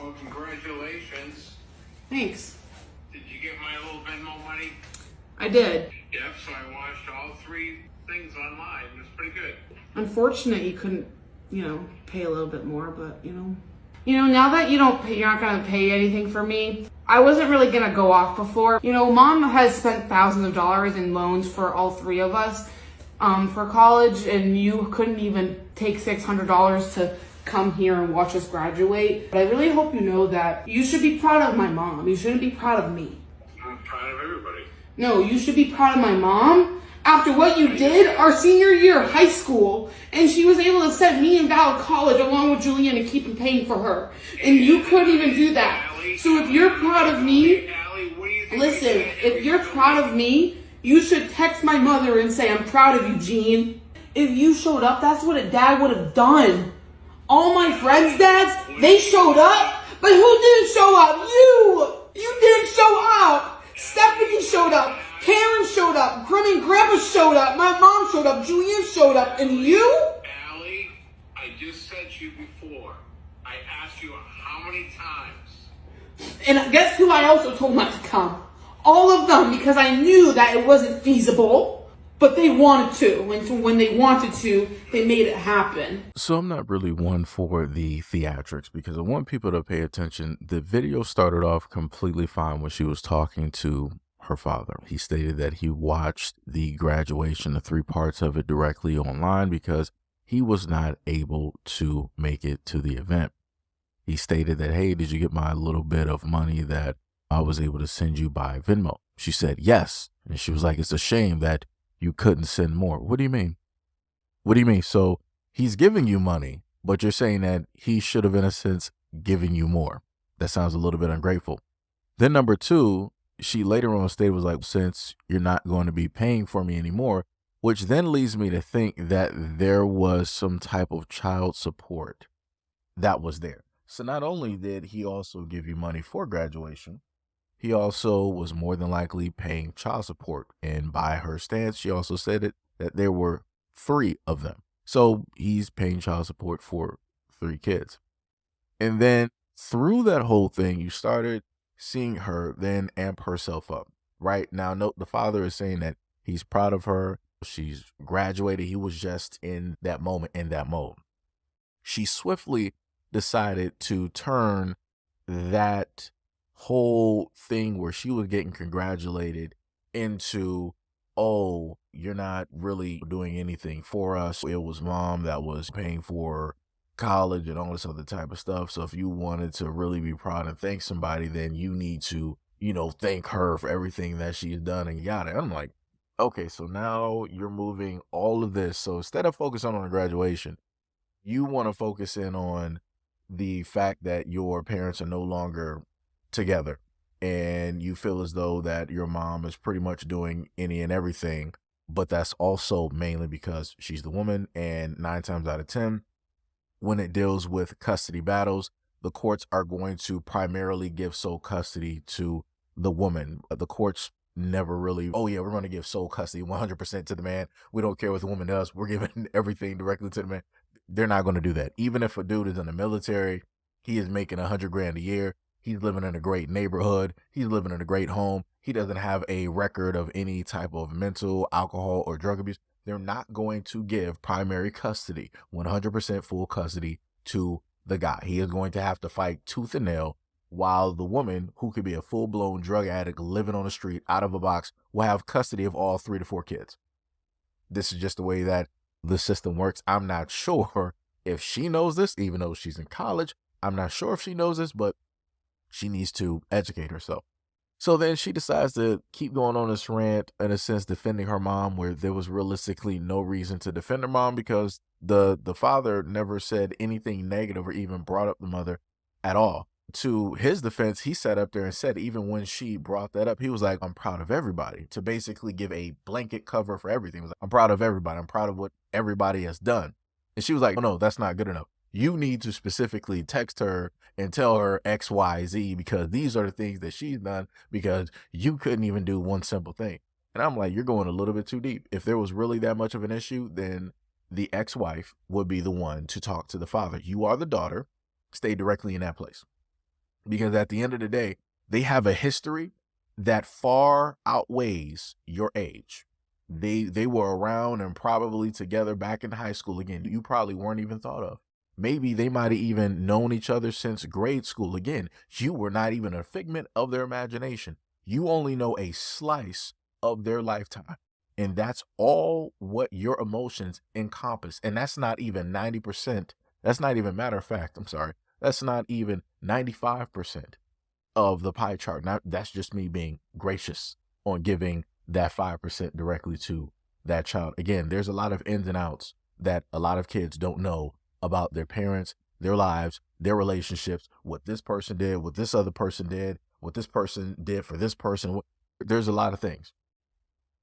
Well, congratulations. Thanks. Did you get my little Venmo money? I did. Yep, so I watched all 3 things online. It was pretty good. Unfortunate you couldn't, pay a little bit more, but, now that you don't pay, you're not going to pay anything for me. I wasn't really going to go off before. Mom has spent thousands of dollars in loans for all 3 of us for college, and you couldn't even take $600 to come here and watch us graduate. But I really hope you know that you should be proud of my mom. You shouldn't be proud of me. I'm proud of everybody. No, you should be proud of my mom. After what you did our senior year of high school, and she was able to send me and Val to college along with Julian and keep paying for her. And you couldn't even do that. So if you're proud of me, listen, if you're proud of me, you should text my mother and say, I'm proud of you, Jean. If you showed up, that's what a dad would have done. All my friends' dads, they showed up, but who didn't show up? You! You didn't show up! Stephanie showed up. Karen showed up. Grandpa showed up. My mom showed up. Julian showed up. And you? Allie, I just said to you before. I asked you how many times. And guess who I also told not to come? All of them, because I knew that it wasn't feasible. But they wanted to. And so when they wanted to, they made it happen. So I'm not really one for the theatrics because I want people to pay attention. The video started off completely fine when she was talking to her father. He stated that he watched the graduation, the 3 parts of it, directly online because he was not able to make it to the event. He stated that, hey, did you get my little bit of money that I was able to send you by Venmo? She said, yes. And she was like, it's a shame that you couldn't send more. What do you mean? What do you mean? So he's giving you money, but you're saying that he should have, in a sense, given you more. That sounds a little bit ungrateful. Then number 2, she later on stated was like, since you're not going to be paying for me anymore, which then leads me to think that there was some type of child support that was there. So not only did he also give you money for graduation, he also was more than likely paying child support. And by her stance, she also said that there were 3 of them. So he's paying child support for 3 kids. And then through that whole thing, you started seeing her then amp herself up. Right now, note the father is saying that he's proud of her. She's graduated. He was just in that moment, in that mode. She swiftly decided to turn that whole thing where she was getting congratulated into, oh, you're not really doing anything for us. It was mom that was paying for college and all this other type of stuff. So if you wanted to really be proud and thank somebody, then you need to, thank her for everything that she's done and yada. I'm like, okay, so now you're moving all of this. So instead of focusing on the graduation, you want to focus in on the fact that your parents are no longer together and you feel as though that your mom is pretty much doing any and everything, but that's also mainly because she's the woman. And 9 times out of 10, when it deals with custody battles, the courts are going to primarily give sole custody to the woman. The courts never really, oh yeah, we're going to give sole custody 100% to the man. We don't care what the woman does. We're giving everything directly to the man. They're not going to do that. Even if a dude is in the military, he is making $100,000 a year. He's living in a great neighborhood. He's living in a great home. He doesn't have a record of any type of mental, alcohol, or drug abuse. They're not going to give primary custody, 100% full custody to the guy. He is going to have to fight tooth and nail, while the woman, who could be a full-blown drug addict living on the street out of a box, will have custody of all 3 to 4 kids. This is just the way that the system works. I'm not sure if she knows this, even though she's in college. I'm not sure if she knows this, but she needs to educate herself. So then she decides to keep going on this rant, in a sense, defending her mom, where there was realistically no reason to defend her mom because the father never said anything negative or even brought up the mother at all. To his defense, he sat up there and said, even when she brought that up, he was like, I'm proud of everybody, to basically give a blanket cover for everything. He was like, I'm proud of everybody. I'm proud of what everybody has done. And she was like, oh, no, that's not good enough. You need to specifically text her and tell her X, Y, Z, because these are the things that she's done, because you couldn't even do one simple thing. And I'm like, you're going a little bit too deep. If there was really that much of an issue, then the ex-wife would be the one to talk to the father. You are the daughter. Stay directly in that place. because at the end of the day, they have a history that far outweighs your age. They were around and probably together back in high school. Again, you probably weren't even thought of. Maybe they might have even known each other since grade school. Again, you were not even a figment of their imagination. You only know a slice of their lifetime. And that's all what your emotions encompass. And that's not even 90%. That's not even, matter of fact, I'm sorry. That's not even 95% of the pie chart. Now, that's just me being gracious on giving that 5% directly to that child. Again, there's a lot of ins and outs that a lot of kids don't know about their parents, their lives, their relationships, what this person did, what this other person did, what this person did for this person. There's a lot of things.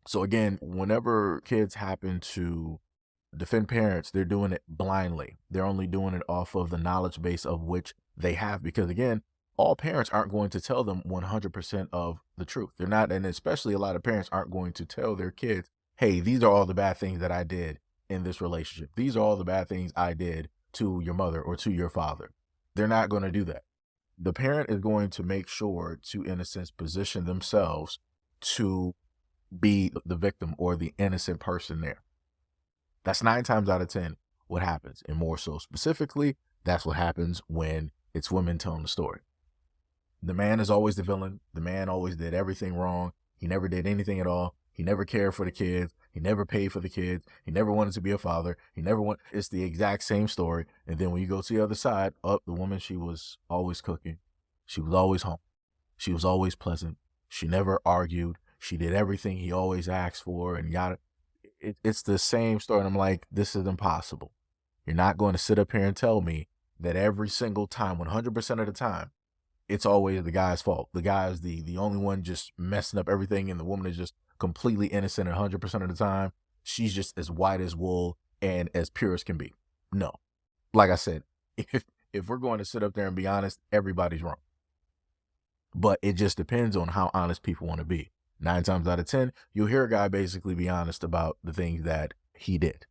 So again, whenever kids happen to defend parents, they're doing it blindly. They're only doing it off of the knowledge base of which they have, because again, all parents aren't going to tell them 100% of the truth. They're not, and especially a lot of parents aren't going to tell their kids, hey, these are all the bad things that I did in this relationship. These are all the bad things I did to your mother or to your father. They're not going to do that. The parent is going to make sure to, in a sense, position themselves to be the victim or the innocent person there. That's 9 times out of 10 what happens. And more so specifically, that's what happens when it's women telling the story. The man is always the villain. The man always did everything wrong. He never did anything at all. He never cared for the kids. He never paid for the kids. He never wanted to be a father. It's the exact same story. And then when you go to the other side, the woman, she was always cooking. She was always home. She was always pleasant. She never argued. She did everything he always asked for and yada. It's the same story. And I'm like, this is impossible. You're not going to sit up here and tell me that every single time, 100% of the time, it's always the guy's fault. The guy is the only one just messing up everything, and the woman is just completely innocent 100% of the time. She's just as white as wool and as pure as can be. No. Like I said, if we're going to sit up there and be honest, everybody's wrong. But it just depends on how honest people want to be. 9 times out of 10, you'll hear a guy basically be honest about the things that he did,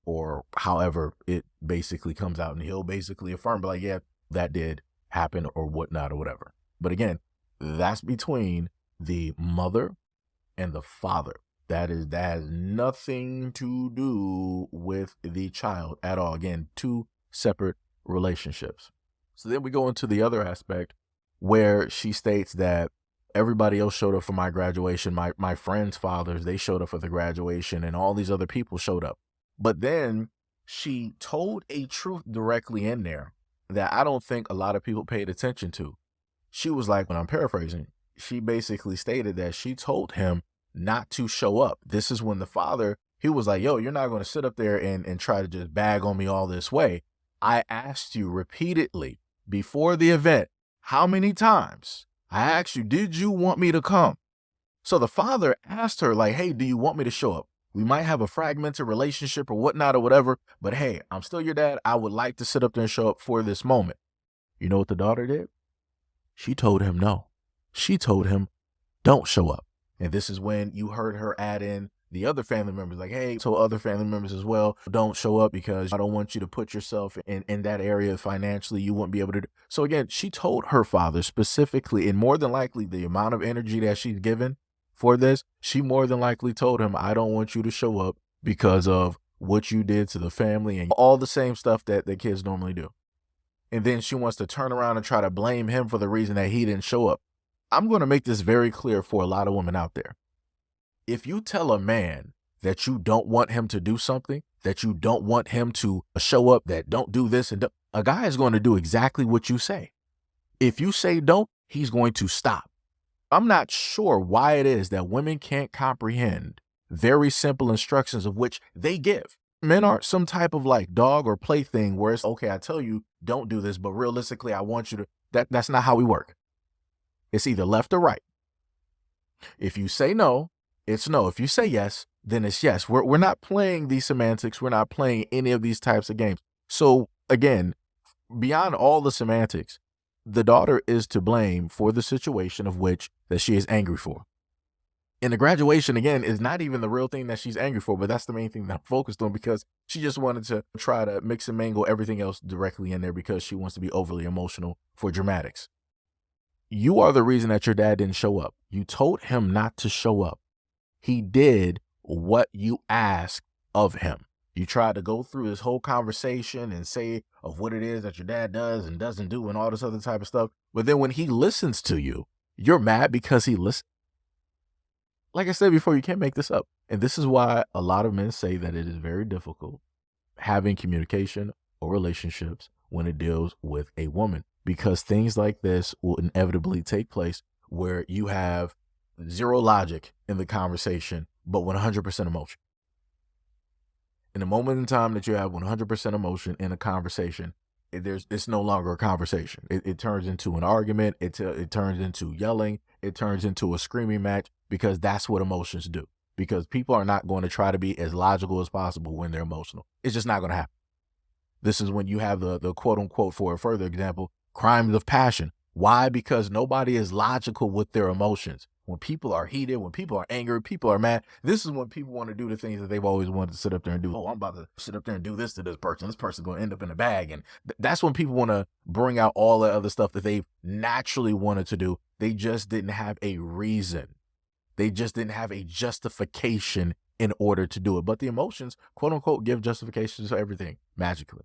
or however it basically comes out, and he'll basically affirm, like, yeah, that did happen or whatnot or whatever. But again, that's between the mother and the father. That has nothing to do with the child at all. Again, 2 separate relationships. So then we go into the other aspect where she states that everybody else showed up for my graduation. My friends' fathers, they showed up for the graduation, and all these other people showed up. But then she told a truth directly in there that I don't think a lot of people paid attention to. She was like, when I'm paraphrasing, she basically stated that she told him not to show up. This is when the father, he was like, yo, you're not going to sit up there and try to just bag on me all this way. I asked you repeatedly before the event, how many times? I asked you, did you want me to come? So the father asked her, like, hey, do you want me to show up? We might have a fragmented relationship or whatnot or whatever, but hey, I'm still your dad. I would like to sit up there and show up for this moment. You know what the daughter did? She told him no. She told him, don't show up. And this is when you heard her add in the other family members, like, hey, so other family members as well, don't show up because I don't want you to put yourself in that area financially. You won't be able to. So again, she told her father specifically, and more than likely the amount of energy that she's given for this, she more than likely told him, I don't want you to show up because of what you did to the family and all the same stuff that the kids normally do. And then she wants to turn around and try to blame him for the reason that he didn't show up. I'm going to make this very clear for a lot of women out there. If you tell a man that you don't want him to do something, that you don't want him to show up, that don't do this, and a guy is going to do exactly what you say. If you say don't, he's going to stop. I'm not sure why it is that women can't comprehend very simple instructions of which they give. Men aren't some type of like dog or plaything where it's, okay, I tell you don't do this, but realistically, I want you to, that's not how we work. It's either left or right. If you say no, it's no. If you say yes, then it's yes. We're not playing these semantics. We're not playing any of these types of games. So again, beyond all the semantics, the daughter is to blame for the situation of which that she is angry for. And the graduation, again, is not even the real thing that she's angry for, but that's the main thing that I'm focused on because she just wanted to try to mix and mingle everything else directly in there because she wants to be overly emotional for dramatics. You are the reason that your dad didn't show up. You told him not to show up. He did what you asked of him. You tried to go through this whole conversation and say of what it is that your dad does and doesn't do and all this other type of stuff. But then when he listens to you, you're mad because he listens. Like I said before, you can't make this up. And this is why a lot of men say that it is very difficult having communication or relationships when it deals with a woman, because things like this will inevitably take place where you have zero logic in the conversation, but 100% emotion. In the moment in time that you have 100% emotion in a conversation, it's no longer a conversation. It turns into an argument. It turns into yelling. It turns into a screaming match, because that's what emotions do. Because people are not going to try to be as logical as possible when they're emotional. It's just not going to happen. This is when you have the quote unquote, for a further example, crimes of passion. Why? Because nobody is logical with their emotions. When people are heated, when people are angry, people are mad, this is when people want to do the things that they've always wanted to sit up there and do. Oh, I'm about to sit up there and do this to this person. This person's going to end up in a bag. And that's when people want to bring out all the other stuff that they've naturally wanted to do. They just didn't have a reason. They just didn't have a justification in order to do it. But the emotions, quote unquote, give justifications for everything magically.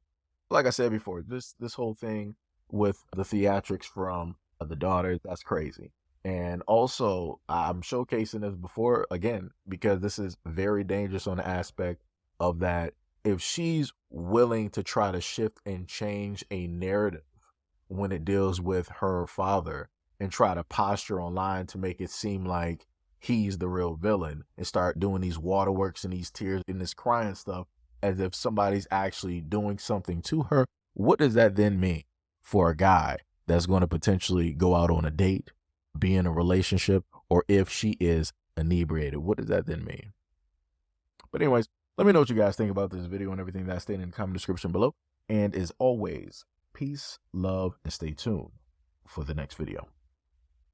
Like I said before, this whole thing with the theatrics from the daughter, that's crazy. And also, I'm showcasing this before, again, because this is very dangerous on the aspect of that. If she's willing to try to shift and change a narrative when it deals with her father and try to posture online to make it seem like he's the real villain and start doing these waterworks and these tears and this crying stuff as if somebody's actually doing something to her, what does that then mean for a guy that's going to potentially go out on a date, be in a relationship, or if she is inebriated? What does that then mean? But anyways, let me know what you guys think about this video and everything that's stated in the comment description below. And as always, peace, love, and stay tuned for the next video.